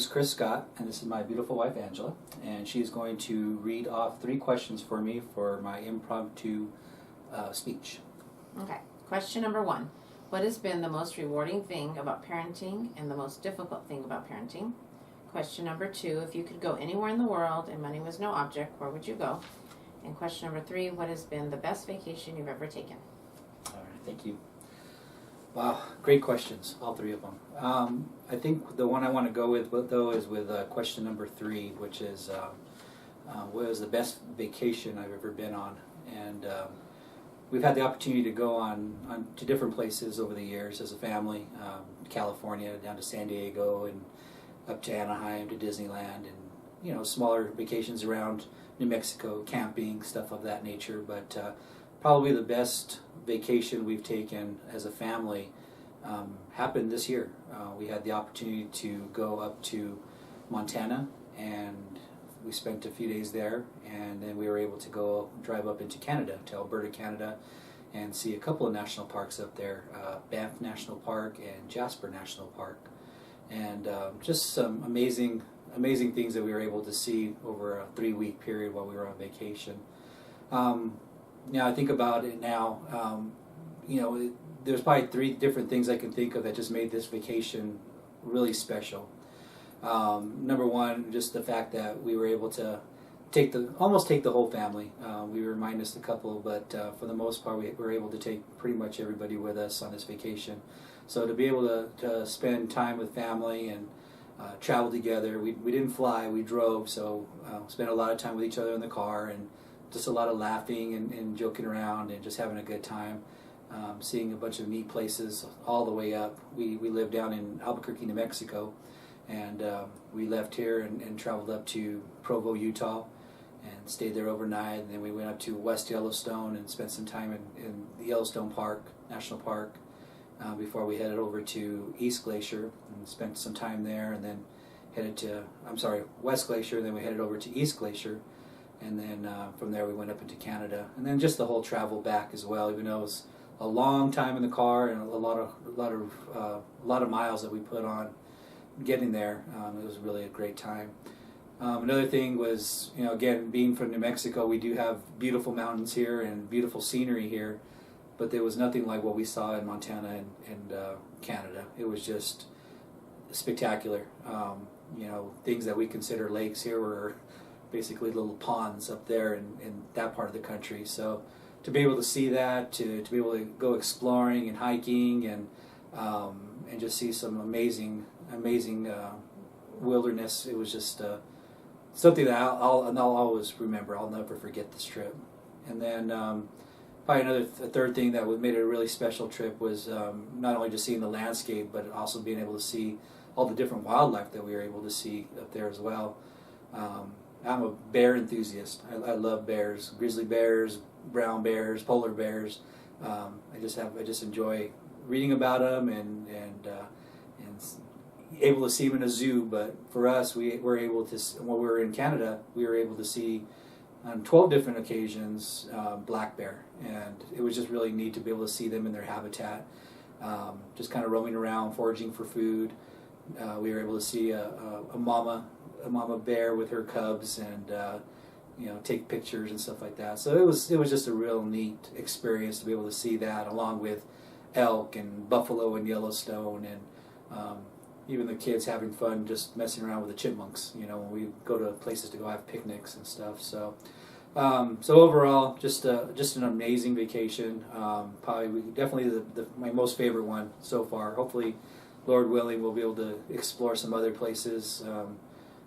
This is Chris Scott, and this is my beautiful wife Angela, and she's going to read off 3 questions for me for my impromptu speech. Okay. Question number 1. What has been the most rewarding thing about parenting and the most difficult thing about parenting? Question number 2. If you could go anywhere in the world and money was no object, where would you go? And question number 3. What has been the best vacation you've ever taken? All right, thank you. Wow, great questions, all 3 of them. I think the one I want to go with, though, is with question number 3, which is what was the best vacation I've ever been on? And we've had the opportunity to go on to different places over the years as a family, California, down to San Diego, and up to Anaheim, to Disneyland, and smaller vacations around New Mexico, camping, stuff of that nature. But probably the best vacation we've taken as a family happened this year. We had the opportunity to go up to Montana, and we spent a few days there, and then we were able to go drive up into Canada, to Alberta, Canada, and see a couple of national parks up there, Banff National Park and Jasper National Park, and just some amazing things that we were able to see over a 3-week period while we were on vacation. I think about it now, there's probably 3 different things I can think of that just made this vacation really special. Number 1, just the fact that we were able to almost take the whole family. We were minus the couple, but for the most part we were able to take pretty much everybody with us on this vacation. So to be able to spend time with family and travel together, we didn't fly, we drove, so spent a lot of time with each other in the car, and just a lot of laughing and joking around and just having a good time. Seeing a bunch of neat places all the way up. We live down in Albuquerque, New Mexico, and we left here and traveled up to Provo, Utah, and stayed there overnight. And then we went up to West Yellowstone and spent some time in the Yellowstone Park, National Park, before we headed over to East Glacier and spent some time there, and then headed to, West Glacier, and then we headed over to East Glacier. And then from there we went up into Canada, and then just the whole travel back as well. Even though it was a long time in the car and a lot of miles that we put on getting there, it was really a great time. Another thing was, again, being from New Mexico, we do have beautiful mountains here and beautiful scenery here, but there was nothing like what we saw in Montana and Canada. It was just spectacular. Things that we consider lakes here were basically little ponds up there in that part of the country. So to be able to see that, to be able to go exploring and hiking and just see some amazing wilderness, it was just something that I'll always remember. I'll never forget this trip. And then probably a third thing that made it a really special trip was not only just seeing the landscape, but also being able to see all the different wildlife that we were able to see up there as well. I'm a bear enthusiast. I love bears, grizzly bears, brown bears, polar bears. I just enjoy reading about them and able to see them in a zoo. But for us, we were able to, when we were in Canada, we were able to see on 12 different occasions black bear, and it was just really neat to be able to see them in their habitat, just kind of roaming around, foraging for food. We were able to see a mama bear with her cubs, and take pictures and stuff like that. So it was just a real neat experience to be able to see that, along with elk and buffalo in Yellowstone, and even the kids having fun just messing around with the chipmunks. When we go to places to go have picnics and stuff. So overall, just an amazing vacation. Probably definitely my most favorite one so far. Hopefully, Lord willing, we'll be able to explore some other places.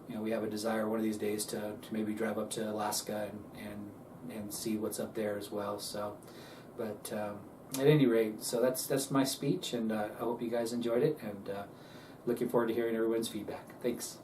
We have a desire one of these days to maybe drive up to Alaska and see what's up there as well. So, but at any rate, so that's my speech, and I hope you guys enjoyed it, and looking forward to hearing everyone's feedback. Thanks.